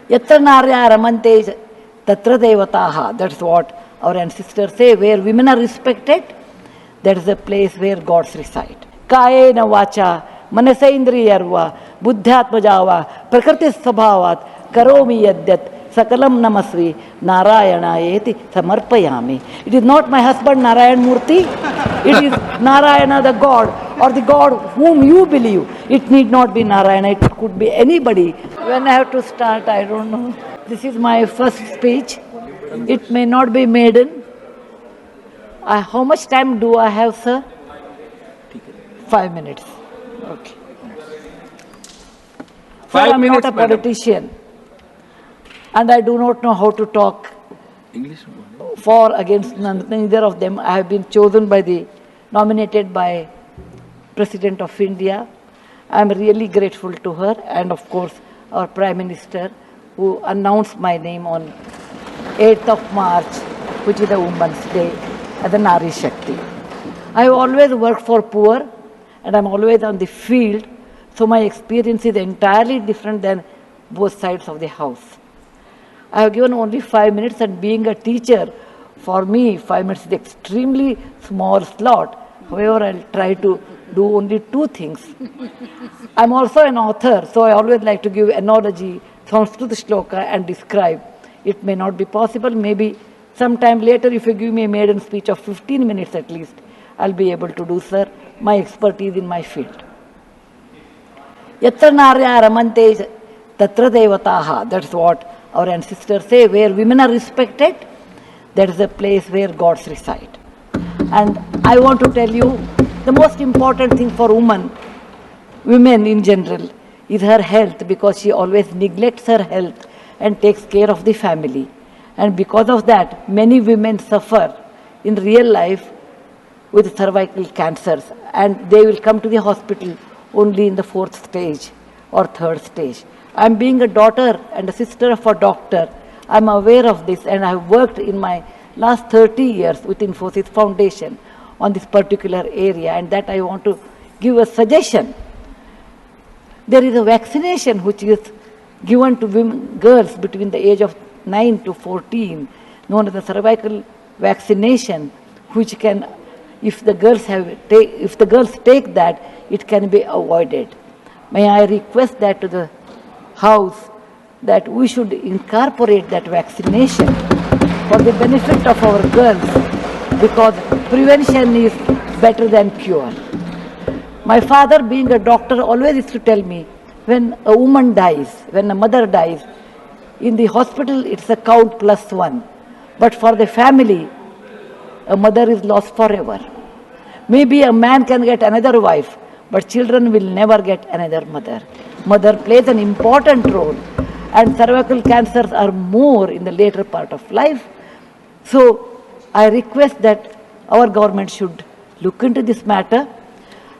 Yatra narya ramante tatra devataha. That's what our ancestors say. Where women are respected, that is the place where gods reside. Kayena vacha manasaindriyarva buddhyatmajava prakriti svabhavat karomi yadyat sakalam namasvi narayanaayeti samarpayami. It is not my husband Narayan Murthy. It is Narayana the God, or the God whom you believe. It need not be Narayana, it could be anybody. When I have to start, I don't know. This is my first speech. It may not be maiden. How much time do I have, sir? 5 minutes. Okay. Sir, I am not a politician. And I do not know how to talk English for against neither of them. I have been nominated by President of India. I am really grateful to her, and of course our Prime Minister, who announced my name on 8th of March, which is the Women's Day, as a Nari Shakti. I have always worked for poor, and I am always on the field, so my experience is entirely different than both sides of the house. I have given only 5 minutes, and being a teacher, for me 5 minutes is extremely small slot. However, I'll try to do only 2 things. I'm also an author, so I always like to give analogy, Sanskrit shloka, and describe. It may not be possible, maybe sometime later if you give me a maiden speech of 15 minutes at least, I'll be able to do, sir, my expertise in my field. Yatra narya ramante tatra devataha. That's what our ancestors say. Where women are respected, that is the place where gods reside. And I want to tell you, the most important thing for women in general, is her health, because she always neglects her health and takes care of the family. And because of that, many women suffer in real life with cervical cancers, and they will come to the hospital only in the 4th stage or 3rd stage. I am being a daughter and a sister of a doctor. I am aware of this, and I have worked in my last 30 years with Infosys Foundation on this particular area, and that I want to give a suggestion. There is a vaccination which is given to girls between the age of 9 to 14, known as the cervical vaccination, which can, if the girls take that, it can be avoided. May I request that to the House, that we should incorporate that vaccination for the benefit of our girls, because prevention is better than cure. My father, being a doctor, always used to tell me, when a woman dies, when a mother dies, in the hospital it's a count +1. But for the family, a mother is lost forever. Maybe a man can get another wife, but children will never get another mother. Mother plays an important role, and cervical cancers are more in the later part of life. So I request that our government should look into this matter,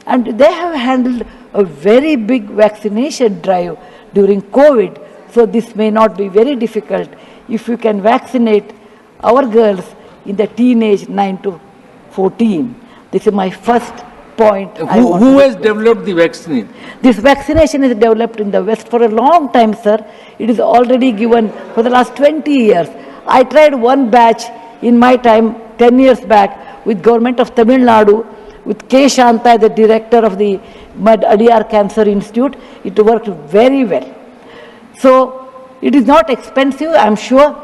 and they have handled a very big vaccination drive during COVID, so this may not be very difficult if you can vaccinate our girls in the teenage 9 to 14. This is my first point. Who has developed the vaccine? This vaccination is developed in the West for a long time, sir. It is already given for the last 20 years. I tried one batch in my time, 10 years back, with government of Tamil Nadu, with K. Shanta, the director of the Adiyar Cancer Institute. It worked very well. So it is not expensive, I'm sure.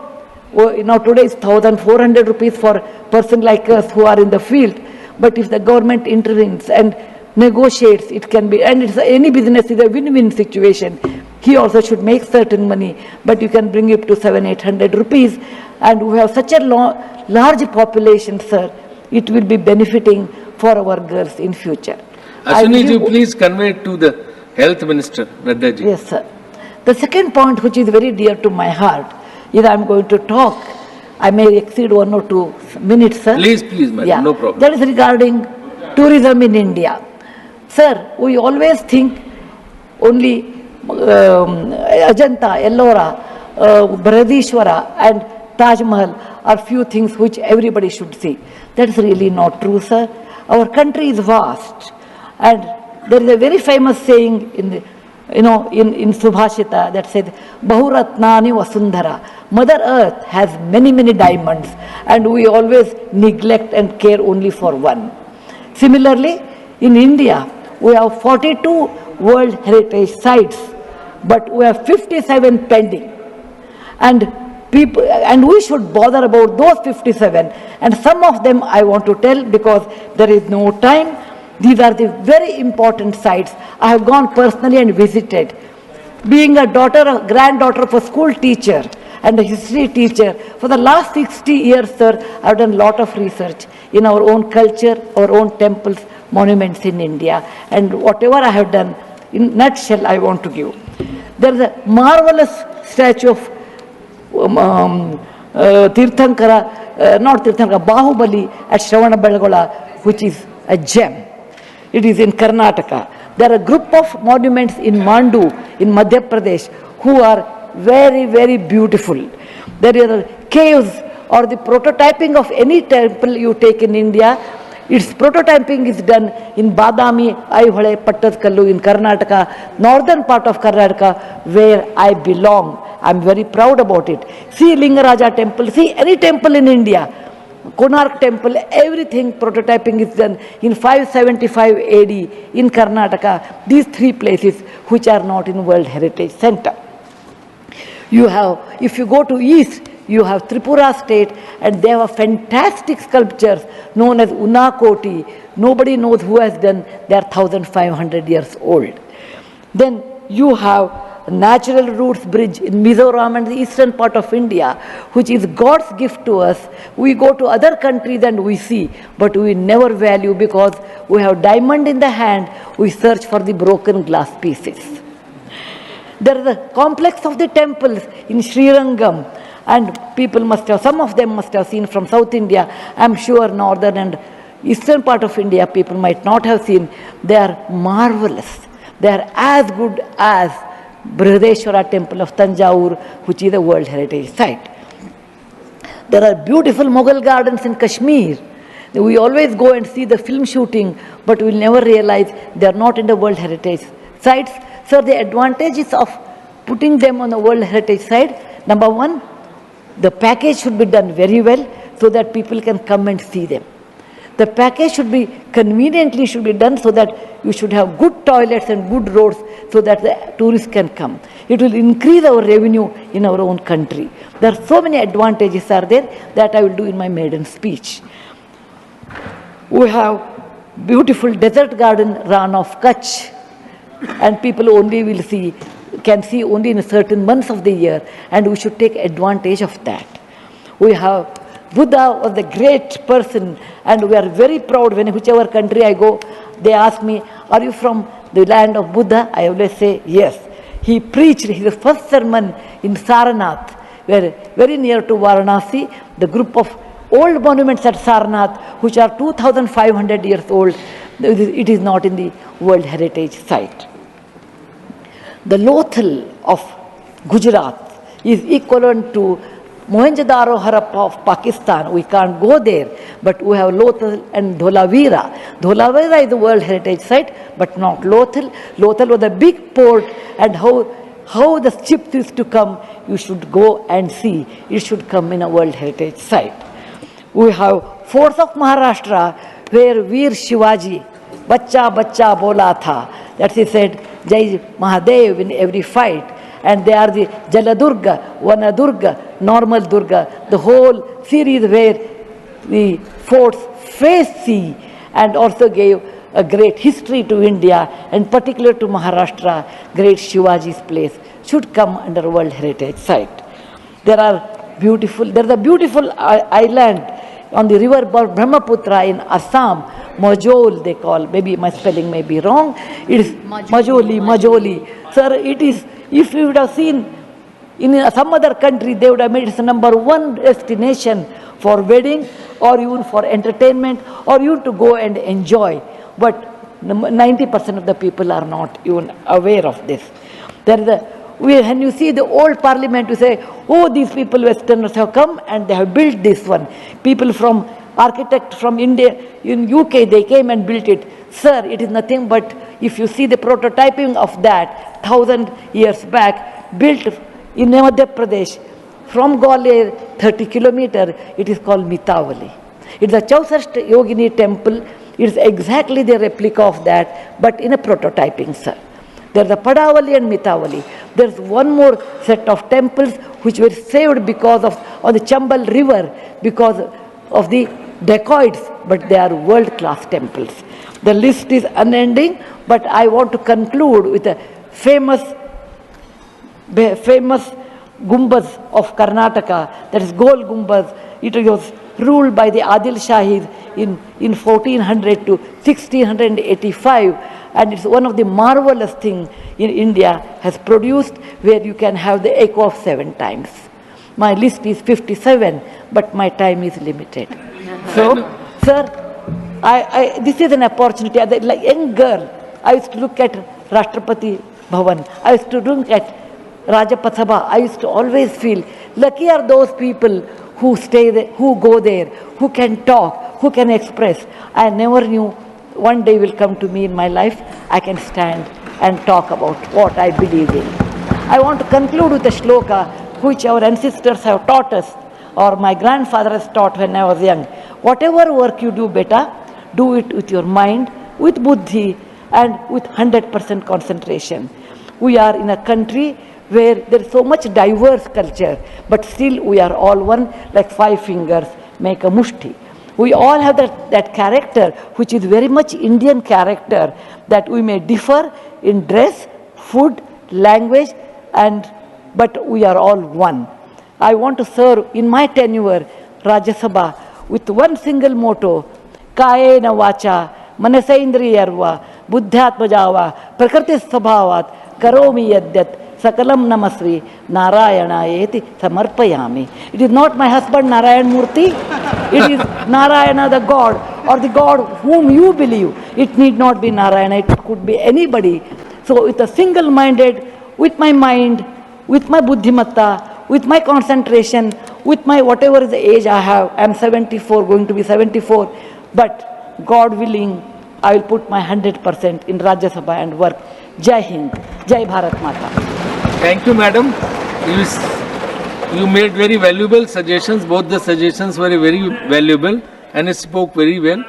Today it's 1,400 rupees for a person like us who are in the field. But if the government intervenes and negotiates, it can be, and it's any business is a win-win situation. He also should make certain money, but you can bring it to 700-800 rupees. And we have such a large population, sir, it will be benefiting for our girls in future. Ashwini, please convey it to the Health Minister, Radha ji. Yes, sir. The second point, which is very dear to my heart, is I am going to talk. I may exceed 1 or 2 minutes, sir. Please, madam, yeah. No problem. That is regarding tourism in India. Sir, we always think only Ajanta, Ellora, Bharadishwara and Taj Mahal are few things which everybody should see. That is really not true, sir. Our country is vast, and there is a very famous saying in the in Subhashita that said, Bahuratnani Vasundhara. Mother Earth has many, many diamonds, and we always neglect and care only for one. Similarly, in India, we have 42 World Heritage Sites, but we have 57 pending. And we should bother about those 57. And some of them I want to tell because there is no time. These are the very important sites. I have gone personally and visited. Being a granddaughter of a school teacher and a history teacher, for the last 60 years, sir, I have done a lot of research in our own culture, our own temples, monuments in India. And whatever I have done, in a nutshell, I want to give. There is a marvelous statue of Bahubali at Shravanabelagola, which is a gem. It is in Karnataka. There are a group of monuments in Mandu, in Madhya Pradesh, who are very, very beautiful. There are caves or the prototyping of any temple you take in India. Its prototyping is done in Badami, Aivale, Pattadkallu in Karnataka, northern part of Karnataka, where I belong. I am very proud about it. See Lingaraja temple, see any temple in India, Konark temple, everything prototyping is done in 575 AD in Karnataka. These three places which are not in World Heritage Center. You have, if you go to east, you have Tripura state, and they have fantastic sculptures known as Unakoti. Nobody knows who has done. They are 1,500 years old. Then you have Natural Roots Bridge in Mizoram and the eastern part of India, which is God's gift to us. We go to other countries and we see, but we never value because we have diamond in the hand, we search for the broken glass pieces. There is a complex of the temples in Srirangam, and people must have, some of them must have seen from South India. I am sure northern and eastern part of India people might not have seen. They are marvelous. They are as good as Brihadeshwara temple of Tanjore, which is a World Heritage Site. There are beautiful Mughal gardens in Kashmir. We always go and see the film shooting, but we will never realize they are not in the World Heritage Sites. So the advantages of putting them on the World Heritage Site, number one, the package should be done very well so that people can come and see them. The package should be conveniently done so that you should have good toilets and good roads so that the tourists can come. It will increase our revenue in our own country. There are so many advantages are there that I will do in my maiden speech. We have beautiful desert garden Ran of Kutch, and people only can see only in certain months of the year, and we should take advantage of that. We have Buddha was a great person, and we are very proud when whichever country I go, they ask me, are you from the land of Buddha? I always say yes. He preached his first sermon in Sarnath, where very near to Varanasi, the group of old monuments at Sarnath, which are 2,500 years old, it is not in the World Heritage Site. The Lothal of Gujarat is equivalent to Mohenjo-daro Harappa of Pakistan. We can't go there, but we have Lothal and Dholavira. Dholavira is the World Heritage Site, but not Lothal. Lothal was a big port, and how the ships used to come, you should go and see. It should come in a World Heritage Site. We have forts of Maharashtra where Veer Shivaji, Bachcha Bachcha Bola Tha, that he said, Jai Mahadev in every fight. And they are the Jaladurga, Vanadurga, Normal Durga, the whole series where the forts face sea, and also gave a great history to India, and particular to Maharashtra, great Shivaji's place should come under World Heritage Site. There is a beautiful island on the river Brahmaputra in Assam, Majol they call, maybe my spelling may be wrong, it is Majoli. Sir, it is, if you would have seen in some other country, they would have made it the #1 destination for wedding or even for entertainment or even to go and enjoy. But 90% of the people are not even aware of this. When you see the old parliament, you say, oh, these people, Westerners have come and they have built this one. People from architect from India, in UK, they came and built it. Sir, it is nothing but, if you see the prototyping of that 1000 years back, built in Madhya Pradesh, from Gwalior 30 kilometer, it is called Mitavali. It's a Chausashta Yogini temple. It's exactly the replica of that, but in a prototyping, sir. There's a Padavali and Mitavali. There's one more set of temples which were saved because of, on the Chambal river, because of the dacoits, but they are world-class temples. The list is unending, but I want to conclude with a famous Gumbaz of Karnataka, that is Gol Gumbaz. It was ruled by the Adil Shahis in 1400 to 1685, and it's one of the marvelous things in India has produced, where you can have the echo of 7 times. My list is 57, but my time is limited. So, sir, this is an opportunity. As a like young girl, I used to look at Rashtrapati Bhavan. I used to look at Rajya Sabha. I used to always feel lucky are those people who stay there, who go there, who can talk, who can express. I never knew one day will come to me in my life, I can stand and talk about what I believe in. I want to conclude with a shloka which our ancestors have taught us, or my grandfather has taught when I was young. Whatever work you do, beta, do it with your mind, with buddhi, and with 100% concentration. We are in a country where there is so much diverse culture, but still we are all one, like 5 fingers make a mushti. We all have that character, which is very much Indian character, that we may differ in dress, food, language, but we are all one. I want to serve in my tenure, Rajya Sabha, with one single motto, Kayena Vacha, Manasendriyarva, Buddhatmajava, Prakriti Sabhavat, Karomi Yadyat, Sakalam Namasri, Narayana Eti Samarpayami. It is not my husband Narayan Murthy, it is Narayana the God, or the God whom you believe. It need not be Narayana, it could be anybody. So with a single-minded, with my mind, with my buddhimatta, with my concentration, with my whatever is the age I have, I am 74, going to be 74, but God willing, I will put my 100% in Rajya Sabha and work. Jai Hind, Jai Bharat Mata. Thank you, madam. You made very valuable suggestions. Both the suggestions were very valuable and spoke very well.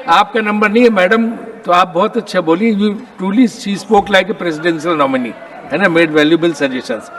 आपका number नहीं है madam, तो आप बहुत अच्छा बोली. You truly, she spoke like a presidential nominee and made valuable suggestions.